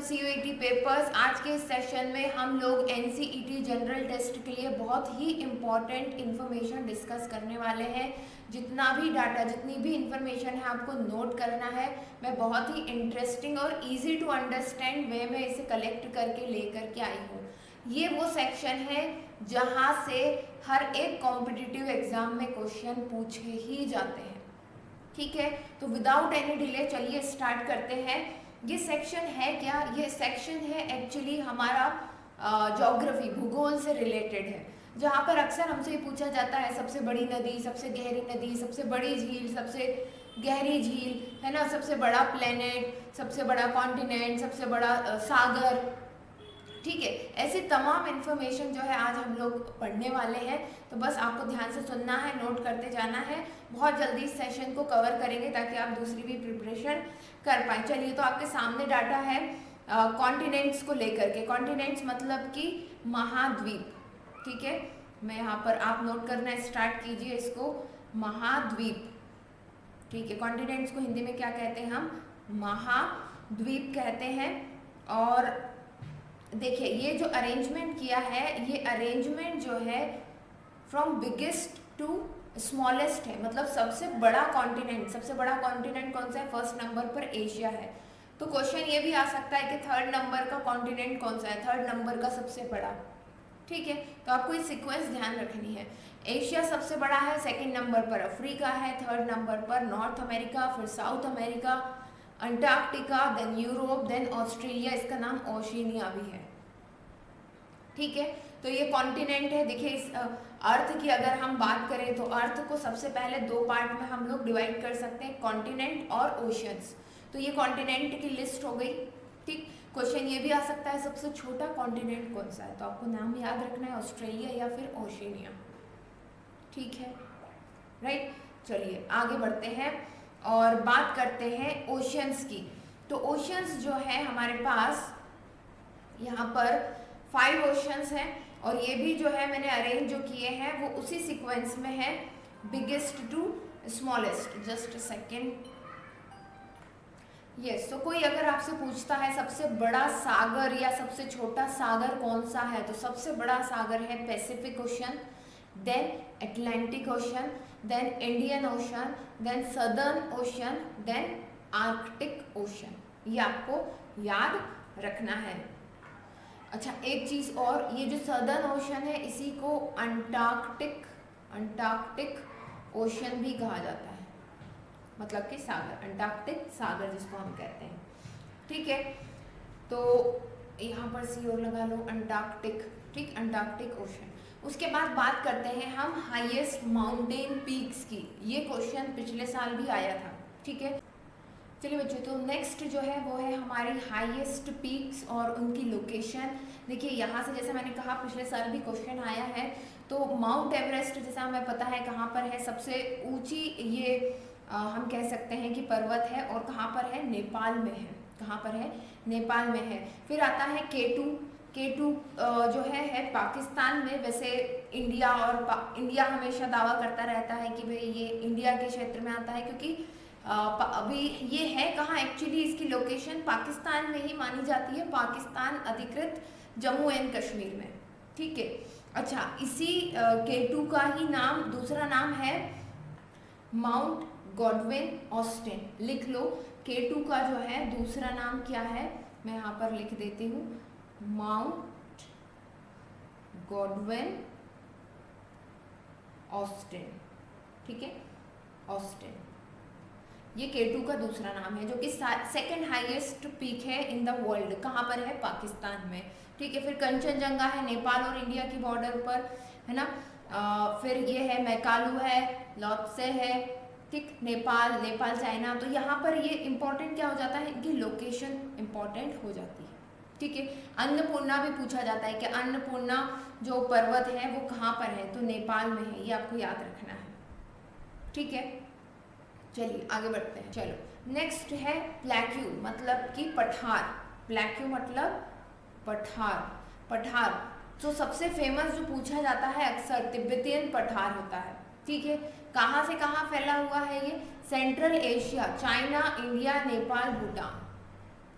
CUET papers. आज के इस सेशन में हम लोग NCET जनरल टेस्ट के लिए बहुत ही इम्पॉर्टेंट इन्फॉर्मेशन डिस्कस करने वाले हैं। जितना भी डाटा, जितनी भी इंफॉर्मेशन है आपको नोट करना है। मैं बहुत ही इंटरेस्टिंग और इजी टू अंडरस्टैंड वे में इसे कलेक्ट करके लेकर के आई हूँ। ये वो सेक्शन है जहाँ से हर एक कॉम्पिटिटिव एग्जाम में क्वेश्चन पूछे ही जाते हैं। ठीक है, तो विदाउट एनी डिले चलिए स्टार्ट करते हैं। ये सेक्शन है क्या? ये सेक्शन है एक्चुअली हमारा ज्योग्राफी, भूगोल से रिलेटेड है, जहाँ पर अक्सर हमसे ये पूछा जाता है सबसे बड़ी नदी, सबसे गहरी नदी, सबसे बड़ी झील, सबसे गहरी झील, है ना, सबसे बड़ा प्लेनेट, सबसे बड़ा कॉन्टिनेंट, सबसे बड़ा सागर। ठीक है, ऐसी तमाम इन्फॉर्मेशन जो है आज हम लोग पढ़ने वाले हैं। तो बस आपको ध्यान से सुनना है, नोट करते जाना है। बहुत जल्दी इस सेशन को कवर करेंगे ताकि आप दूसरी भी प्रिपरेशन कर पाए। चलिए, तो आपके सामने डाटा है कॉन्टिनेंट्स को लेकर के। कॉन्टिनेंट्स मतलब कि महाद्वीप। ठीक है, मैं यहाँ पर, आप नोट करना स्टार्ट कीजिए इसको, महाद्वीप। ठीक है, कॉन्टिनेंट्स को हिंदी में क्या कहते हैं? हम महाद्वीप कहते हैं। और देखिए, ये जो अरेंजमेंट किया है, ये अरेंजमेंट जो है फ्रॉम बिगेस्ट टू स्मॉलेस्ट है, मतलब सबसे बड़ा कॉन्टिनेंट। सबसे बड़ा कॉन्टिनेंट कौन सा है? फर्स्ट नंबर पर एशिया है। तो क्वेश्चन ये भी आ सकता है कि थर्ड नंबर का कॉन्टिनेंट कौन सा है? थर्ड नंबर का सबसे बड़ा। ठीक है, तो आपको ये सीक्वेंस ध्यान रखनी है। एशिया सबसे बड़ा है, सेकंड नंबर पर अफ्रीका है, थर्ड नंबर पर नॉर्थ अमेरिका, फिर South America, Antarctica, then Europe, then Australia, इसका नाम ओशिनिया भी है। ठीक है, तो ये कॉन्टिनेंट है। देखिए, इस अर्थ की अगर हम बात करें तो अर्थ को सबसे पहले दो पार्ट में हम लोग डिवाइड कर सकते हैं, कॉन्टिनेंट और ओशियंस। तो ये कॉन्टिनेंट की लिस्ट हो गई। ठीक, क्वेश्चन ये भी आ सकता है सबसे छोटा कॉन्टिनेंट कौन सा है? तो आपको नाम याद रखना है, ऑस्ट्रेलिया या फिर ओशिनिया। ठीक है, राइट। चलिए आगे बढ़ते हैं और बात करते हैं ओशियंस की। तो ओशियंस जो है हमारे पास यहाँ पर 5 ओशियंस हैं, और ये भी जो है मैंने अरेंज जो किए हैं वो उसी सीक्वेंस में है, biggest to smallest. Just a second. Yes, तो कोई अगर आपसे पूछता है सबसे बड़ा सागर या सबसे छोटा सागर कौन सा है, तो सबसे बड़ा सागर है Pacific Ocean, then Atlantic Ocean, then Indian Ocean, then Southern Ocean, then Arctic Ocean. ये आपको याद रखना है। अच्छा, एक चीज और, ये जो सदर्न ओशन है इसी को अंटार्कटिक ओशन भी कहा जाता है, मतलब कि सागर, अंटार्कटिक सागर जिसको हम कहते हैं। ठीक है, तो यहाँ पर सी और लगा लो, अंटार्कटिक। ठीक, अंटार्कटिक ओशन। उसके बाद बात करते हैं हम हाईएस्ट माउंटेन पीक्स की। ये क्वेश्चन पिछले साल भी आया था। ठीक है, चलिए बच्चों, तो नेक्स्ट जो है वो है हमारी हाईएस्ट पीक्स और उनकी लोकेशन। देखिए, यहाँ से जैसे मैंने कहा पिछले साल भी क्वेश्चन आया है। तो माउंट एवरेस्ट जैसा हमें पता है कहाँ पर है, सबसे ऊंची ये हम कह सकते हैं कि पर्वत है, और कहाँ पर है? नेपाल में है। कहाँ पर है? नेपाल में है। फिर आता है केटू। केटू जो है पाकिस्तान में। वैसे इंडिया और इंडिया हमेशा दावा करता रहता है कि भाई ये इंडिया के क्षेत्र में आता है, क्योंकि अभी ये है कहाँ एक्चुअली, इसकी लोकेशन पाकिस्तान में ही मानी जाती है, पाकिस्तान अधिकृत जम्मू एंड कश्मीर में। ठीक है, अच्छा, इसी केटू का ही नाम, दूसरा नाम है माउंट गॉडविन ऑस्टिन। लिख लो, केटू का जो है दूसरा नाम क्या है, मैं यहाँ पर लिख देती हूँ, माउंट गॉडविन ऑस्टिन। ठीक है, ऑस्टिन, ये केटू का दूसरा नाम है, जो कि सेकंड हाईएस्ट पीक है इन द वर्ल्ड। कहाँ पर है? पाकिस्तान में। ठीक है, फिर कंचनजंगा है नेपाल और इंडिया की बॉर्डर पर, है ना। फिर ये है मैकालू है, लॉत्से है। ठीक, नेपाल चाइना। तो यहाँ पर ये इम्पोर्टेंट क्या हो जाता है, इनकी लोकेशन इम्पोर्टेंट हो जाती है। ठीक है, अन्नपूर्णा भी पूछा जाता है कि अन्नपूर्णा जो पर्वत है वो कहाँ पर है, तो नेपाल में है। ये आपको याद रखना है। ठीक है, चलिए आगे बढ़ते हैं। चलो, नेक्स्ट है प्लेक्यू, मतलब कि पठार। प्लेक्यू मतलब पठार। तो सबसे फेमस जो पूछा जाता है अक्सर, तिब्बतियन पठार होता है। ठीक है, कहाँ से कहाँ फैला हुआ है ये? Central Asia, China, India, Nepal, Bhutan.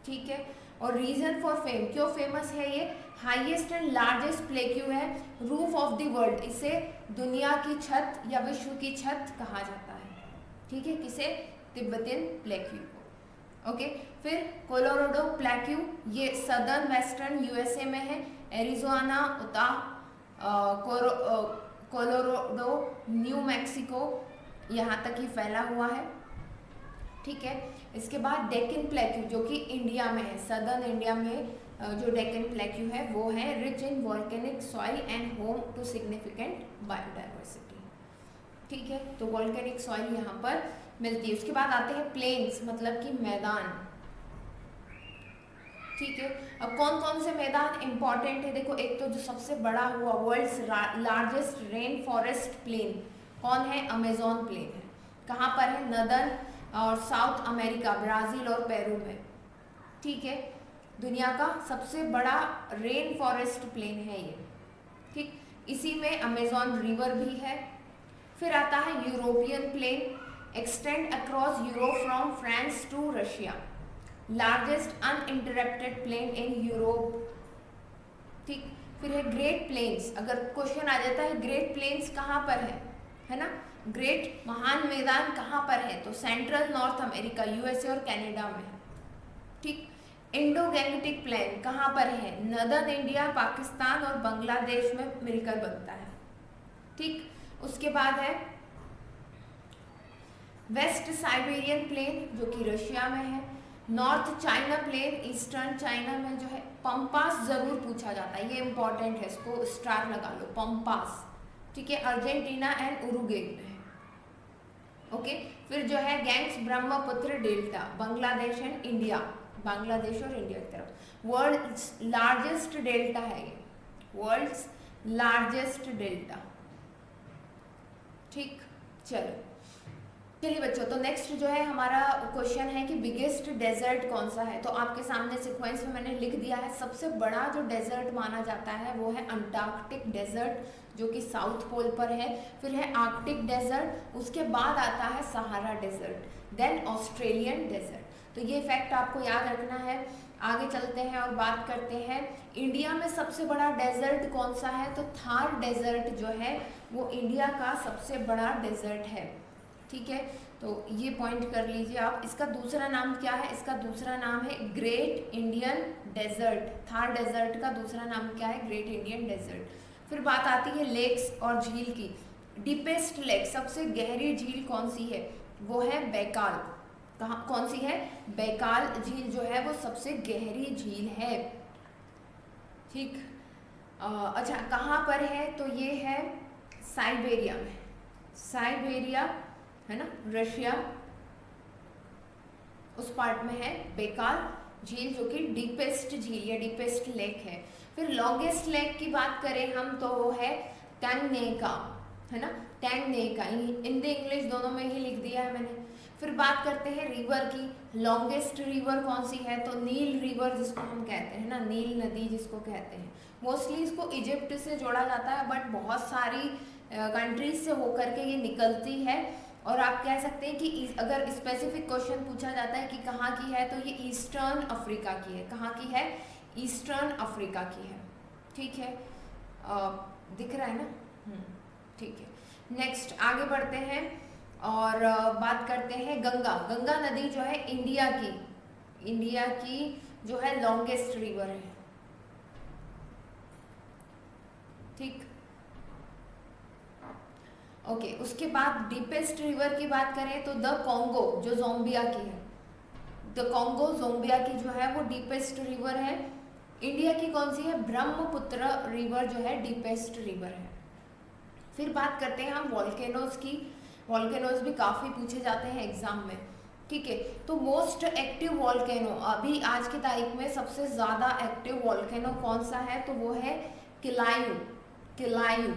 ठीक है। और रीजन फॉर फेम, क्यों फेमस है ये? हाईएस्ट एंड लार्जेस्ट प्लेक्यू है, रूफ ऑफ द वर्ल्ड, इसे दुनिया की छत या विश्व की छत कहा जाता है, ठीक है, किसे? तिब्बतियन प्लेक्यू को। ओके, फिर कोलोराडो प्लेक्यू, ये सदर्न वेस्टर्न यूएसए में है, Arizona, Utah, Colorado, new Mexico, यहाँ तक ही फैला हुआ है, ठीक है। इसके बाद डेक्कन प्लेक्यू जो कि इंडिया में है, सदर्न इंडिया में जो डेक्कन प्लेक्यू है वो है rich in volcanic soil and home to significant biodiversity, ठीक है। तो वॉल्केनिक सॉइल यहाँ पर मिलती है। उसके बाद आते हैं प्लेन्स, मतलब कि मैदान, ठीक है। अब कौन कौन से मैदान इंपॉर्टेंट है? देखो, एक तो जो सबसे बड़ा हुआ world's largest rain forest plain कौन है? अमेजोन प्लेन है। कहाँ पर है? नदर्न और साउथ अमेरिका, ब्राजील और पेरू में, ठीक है। दुनिया का सबसे बड़ा रेन फॉरेस्ट प्लेन है ये, ठीक। इसी में अमेजोन रिवर भी है। फिर आता है European plain, extend across Europe from France to Russia, largest uninterrupted plain in Europe, ठीक। फिर है ग्रेट प्लेन्स, अगर क्वेश्चन आ जाता है ग्रेट प्लेन्स कहाँ पर है ना, ग्रेट महान मैदान कहाँ पर है? तो सेंट्रल नॉर्थ अमेरिका, यूएसए और कनाडा में, ठीक। इंडो गैंगेटिक प्लेन कहाँ पर है? नदर्न इंडिया, पाकिस्तान और बांग्लादेश में मिलकर बनता है, ठीक। उसके बाद है वेस्ट साइबेरियन प्लेन जो कि रशिया में है, North China plain eastern China में जो है, पंपास जरूर पूछा जाता है, ये इंपॉर्टेंट है, इसको स्टार लगा लो, पंपास, ठीक है, अर्जेंटीना एंड उरुग्वे में है, ओके। फिर जो है gangs Brahmaputra delta, Bangladesh and India, Bangladesh और इंडिया की तरफ, वर्ल्ड्स लार्जेस्ट डेल्टा है ये, वर्ल्ड्स लार्जेस्ट डेल्टा, ठीक। चलिए बच्चों, तो नेक्स्ट जो है हमारा क्वेश्चन है कि बिगेस्ट डेजर्ट कौन सा है? तो आपके सामने सीक्वेंस में मैंने लिख दिया है। सबसे बड़ा जो डेजर्ट माना जाता है वो है अंटार्कटिक डेजर्ट जो कि साउथ पोल पर है, फिर है आर्कटिक डेजर्ट, उसके बाद आता है Sahara desert, then Australian desert. तो ये फैक्ट आपको याद रखना है। आगे चलते हैं और बात करते हैं इंडिया में सबसे बड़ा डेजर्ट कौन सा है? तो थार डेजर्ट जो है वो इंडिया का सबसे बड़ा डेजर्ट है, ठीक है। तो ये पॉइंट कर लीजिए आप। इसका दूसरा नाम क्या है? इसका दूसरा नाम है Great Indian Desert. Thar desert का दूसरा नाम क्या है? Great Indian Desert. फिर बात आती है लेक्स और झील की। डीपेस्ट लेक, सबसे गहरी झील कौन सी है? वो है बैकाल। कहाँ कौन सी है? बैकाल झील जो है वो सबसे गहरी झील है, ठीक। अच्छा, कहाँ पर है? तो ये है साइबेरिया में, साइबेरिया है ना, रशिया, उस पार्ट में है बैकाल झील जो कि डीपेस्ट झील या डीपेस्ट लेक है। फिर लॉन्गेस्ट लेक की बात करें हम तो वो है टैंगनेका, है ना, टैंगनेका, हिंदी इंग्लिश दोनों में ही लिख दिया है मैंने। फिर बात करते हैं रिवर की। लॉन्गेस्ट रिवर कौन सी है? तो नील रिवर जिसको हम कहते हैं ना, नील नदी जिसको कहते हैं। मोस्टली इसको इजिप्ट से जोड़ा जाता है, बट बहुत सारी कंट्रीज से होकर के ये निकलती है। और आप कह सकते हैं कि अगर स्पेसिफिक क्वेश्चन पूछा जाता है कि कहाँ की है, तो ये ईस्टर्न अफ्रीका की है। कहाँ की है? ईस्टर्न अफ्रीका की है, ठीक है। दिख रहा है ना? ठीक है। नेक्स्ट आगे बढ़ते हैं और बात करते हैं गंगा। गंगा नदी जो है इंडिया की जो है लॉन्गेस्ट रिवर है, ठीक। ओके, उसके बाद डीपेस्ट रिवर की बात करें तो द कॉन्गो जो ज़ाम्बिया की है, द कॉन्गो ज़ाम्बिया की जो है वो डीपेस्ट रिवर है। इंडिया की कौन सी है? ब्रह्मपुत्र रिवर जो है डीपेस्ट रिवर है। फिर बात करते हैं हम वॉल्केनोज की। वॉल्केनोज भी काफ़ी पूछे जाते हैं एग्जाम में, ठीक है। तो मोस्ट एक्टिव वॉल्केनो, अभी आज की तारीख में सबसे ज़्यादा एक्टिव वॉल्केनो कौन सा है? तो वो है किलायू,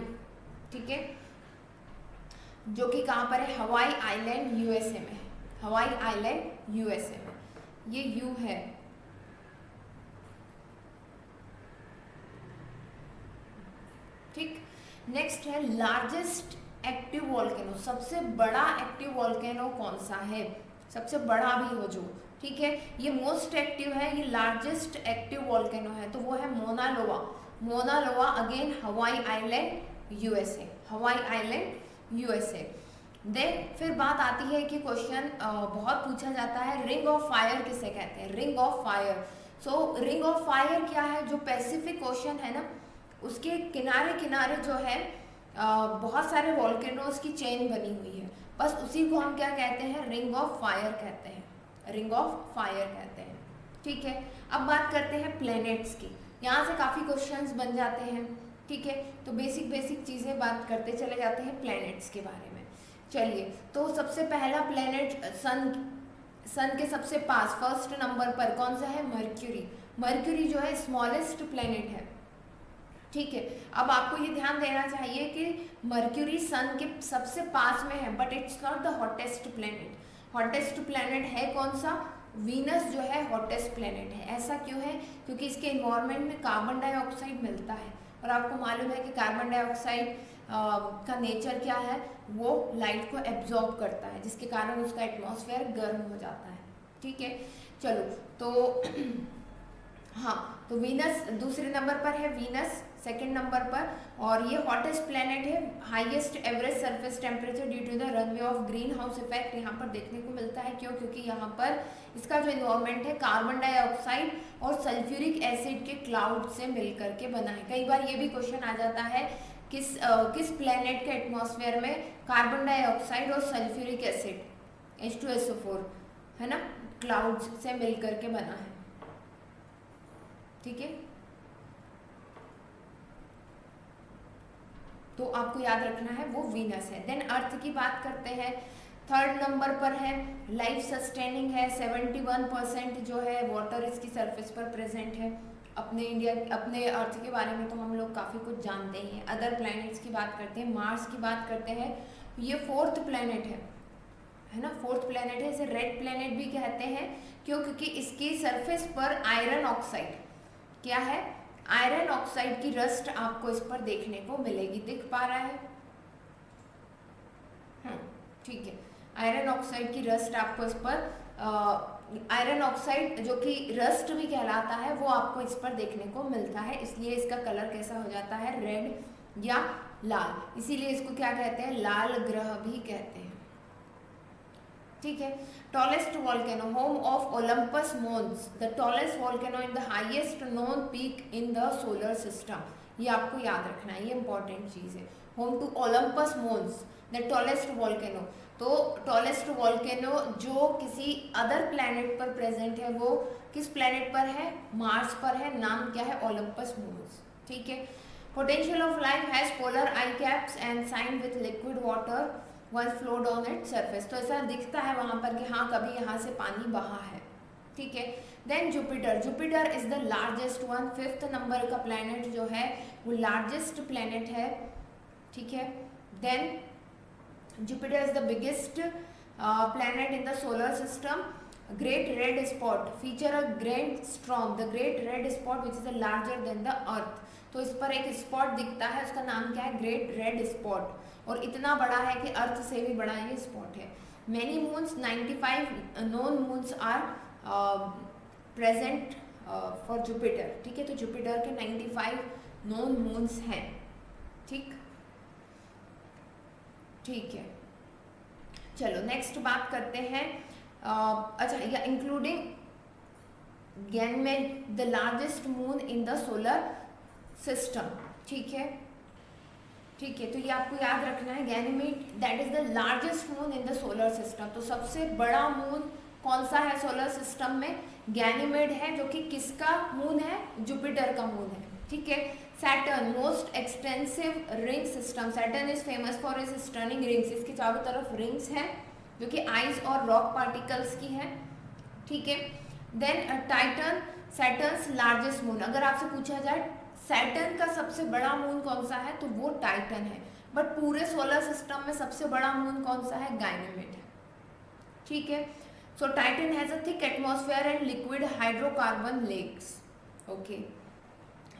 ठीक है, जो कि कहाँ पर है? हवाई आइलैंड यूएसए में, हवाई आइलैंड यूएसए में, ये यू है। ठीक। नेक्स्ट है लार्जेस्ट एक्टिव वॉल्केनो, सबसे बड़ा एक्टिव वॉल्केनो कौन सा है? सबसे बड़ा भी हो जो, ठीक है, ये मोस्ट एक्टिव है, ये लार्जेस्ट एक्टिव वॉल्केनो है, तो वो है मोना लोआ। Mona Loa again Hawaii island USA, Hawaii island USA. Then फिर बात आती है कि क्वेश्चन बहुत पूछा जाता है, रिंग ऑफ फायर किसे कहते हैं, ring of fire. So ring of fire क्या है, जो पैसिफिक ओशन है ना, उसके किनारे किनारे जो है बहुत सारे वॉल्केनोज की चेन बनी हुई है, बस उसी को हम क्या कहते हैं, रिंग ऑफ फायर कहते हैं, रिंग ऑफ फायर कहते हैं। ठीक है, अब बात करते हैं प्लैनेट्स की, यहाँ से काफ़ी क्वेश्चंस बन जाते हैं। ठीक है, तो बेसिक चीज़ें बात करते चले जाते हैं प्लैनेट्स के बारे में। चलिए, तो सबसे पहला प्लैनेट सन के सबसे पास फर्स्ट नंबर पर कौन सा है, मर्क्यूरी। मर्क्यूरी जो है स्मॉलेस्ट प्लैनेट है। ठीक है, अब आपको ये ध्यान देना चाहिए कि मर्क्यूरी सन के सबसे पास में है, but it's not the hottest planet. Hottest planet है कौन सा, वीनस जो है हॉटेस्ट प्लैनेट है। ऐसा क्यों है, क्योंकि इसके इन्वायरमेंट में कार्बन डाइऑक्साइड मिलता है, और आपको मालूम है कि कार्बन डाइऑक्साइड का नेचर क्या है, वो लाइट को एब्जॉर्ब करता है, जिसके कारण उसका एटमॉस्फेयर गर्म हो जाता है। ठीक है, चलो तो हाँ, तो वीनस दूसरे नंबर पर है, वीनस सेकंड नंबर पर, और ये हॉटेस्ट प्लैनेट है। Highest average surface temperature due to the runaway of greenhouse effect यहाँ पर देखने को मिलता है। क्यों, क्योंकि यहाँ पर इसका जो इन्वायरमेंट है कार्बन डाइऑक्साइड और सल्फ्यूरिक एसिड के क्लाउड से मिलकर के बना है। कई बार ये भी क्वेश्चन आ जाता है, किस प्लैनेट के एटमॉस्फेयर में कार्बन डाइऑक्साइड और सल्फ्यूरिक एसिड H2SO4 है ना, क्लाउड्स से मिलकर के बना है। ठीक है, तो आपको याद रखना है वो वीनस है। देन अर्थ की बात करते हैं, थर्ड नंबर पर है, लाइफ सस्टेनिंग है, 71% जो है वाटर इसकी सरफेस पर प्रेजेंट है। अपने अर्थ के बारे में तो हम लोग काफ़ी कुछ जानते ही हैं। अदर प्लैनेट्स की बात करते हैं, मार्स की बात करते हैं, ये फोर्थ प्लैनेट है ना, फोर्थ प्लैनेट है। इसे रेड प्लैनेट भी कहते हैं, क्यों, क्योंकि इसकी सरफेस पर आयरन ऑक्साइड क्या है, आयरन ऑक्साइड की रस्ट आपको इस पर देखने को मिलेगी। दिख पा रहा है, ठीक है, आयरन ऑक्साइड की रस्ट आपको इस पर, आयरन ऑक्साइड जो कि रस्ट भी कहलाता है, वो आपको इस पर देखने को मिलता है। इसलिए इसका कलर कैसा हो जाता है, रेड या लाल। इसीलिए इसको क्या कहते हैं, लाल ग्रह भी कहते हैं। ठीक है, tallest volcano, home of Olympus Mons, the tallest volcano in the highest known peak in the solar system. ये आपको याद रखना है, ये इंपॉर्टेंट चीज है। Home to Olympus Mons, the tallest volcano. तो टॉलेस्ट वॉल्केनो जो किसी अदर प्लैनेट पर प्रेजेंट है, वो किस प्लैनेट पर है, मार्स पर है। नाम क्या है, ओलंपस मोन्स। ठीक है, potential of life has polar ice caps and sign with liquid water once flowed on its surface। तो ऐसा दिखता है वहाँ पर कि हाँ कभी यहाँ से पानी बहा है। ठीक है, then Jupiter, Jupiter is the largest one, fifth number का प्लैनेट जो है वो लार्जेस्ट प्लैनेट है। ठीक है, then Jupiter is the biggest planet in the solar system. Great red spot feature a grand storm, the great red spot which is larger than the earth. तो इस पर एक स्पॉट दिखता है, उसका नाम क्या है, ग्रेट रेड स्पॉट, और इतना बड़ा है कि अर्थ से भी बड़ा ये स्पॉट है। Many moons, 95 known moons are present for Jupiter. ठीक है, तो जुपिटर के 95 नोन मून्स हैं। ठीक है, चलो नेक्स्ट बात करते हैं। अच्छा, या including Ganymede, the largest moon in the solar system. ठीक है, तो ये आपको याद रखना है, Ganymede that is the largest moon in the solar system. तो सबसे बड़ा मून कौन सा है सोलर सिस्टम में, गैनीमेड है, जो कि किसका मून है, जुपिटर का मून है। ठीक है, Saturn, most extensive ring system. Saturn is famous for is stunning rings, इसके चारों तरफ रिंग्स हैं जो कि आइस और रॉक पार्टिकल्स की हैं। ठीक है, then Titan, Saturn's largest moon. अगर आपसे पूछा जाए सैटर्न का सबसे बड़ा मून कौन सा है, तो वो टाइटन है। बट पूरे सोलर सिस्टम में सबसे बड़ा मून कौन सा है, गाइनीमेड है। ठीक है, so Titan has a thick atmosphere and liquid hydrocarbon lakes. Okay,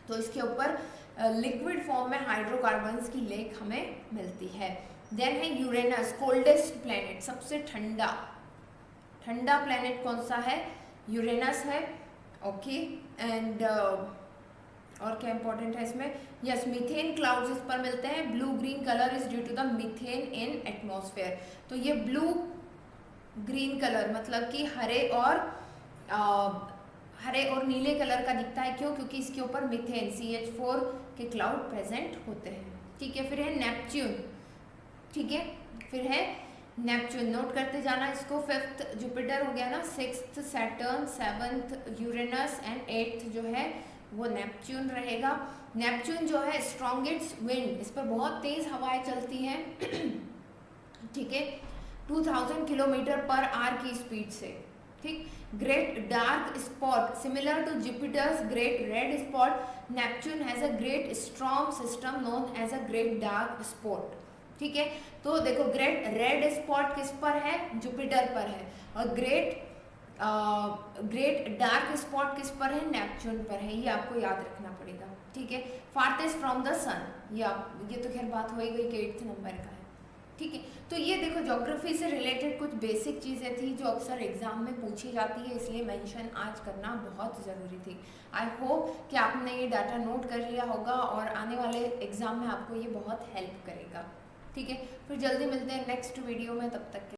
तो इसके ऊपर लिक्विड फॉर्म में हाइड्रोकार्बन्स की लेक हमें मिलती है। देन है यूरेनस, कोल्डेस्ट प्लैनेट, सबसे ठंडा ठंडा प्लेनेट कौन सा है? यूरेनस है। ओके एंड और क्या इंपॉर्टेंट है इसमें? यस, मीथेन क्लाउड्स इस पर मिलते हैं। Blue green colour is due to the methane in atmosphere. तो ये ब्लू ग्रीन कलर मतलब कि हरे और नीले कलर का दिखता है। क्यों? क्योंकि इसके ऊपर मीथेन CH4 के क्लाउड प्रेजेंट होते हैं। ठीक है, फिर है नेपच्यून। ठीक है, फिर है नेपच्यून, नोट करते जाना इसको। 5th जुपिटर हो गया ना, 6th Saturn, 7th Uranus and 8th जो है वो नेपच्यून रहेगा। नेपच्यून जो है स्ट्रॉन्गेस्ट विंड, इस पर बहुत तेज हवाएं चलती हैं। ठीक है, 2000 किलोमीटर पर आवर की स्पीड से। ठीक, great dark spot similar to Jupiter's great red spot, Neptune has a great storm system known as a great dark spot. ठीक है, तो देखो ग्रेट रेड स्पॉट किस पर है? जुपिटर पर है। और ग्रेट डार्क स्पॉट किस पर है? नेपच्यून पर है। ये आपको याद रखना पड़ेगा। ठीक है, फारथेस्ट फ्रॉम द सन, ये तो खैर बात हो ही गई कि 8th नंबर का है। ठीक है, तो ये देखो ज्योग्राफी से रिलेटेड कुछ बेसिक चीज़ें थी जो अक्सर एग्जाम में पूछी जाती है, इसलिए मेंशन आज करना बहुत ज़रूरी थी। आई होप कि आपने ये डाटा नोट कर लिया होगा और आने वाले एग्जाम में आपको ये बहुत हेल्प करेगा। ठीक है, फिर जल्दी मिलते हैं नेक्स्ट वीडियो में, तब तक के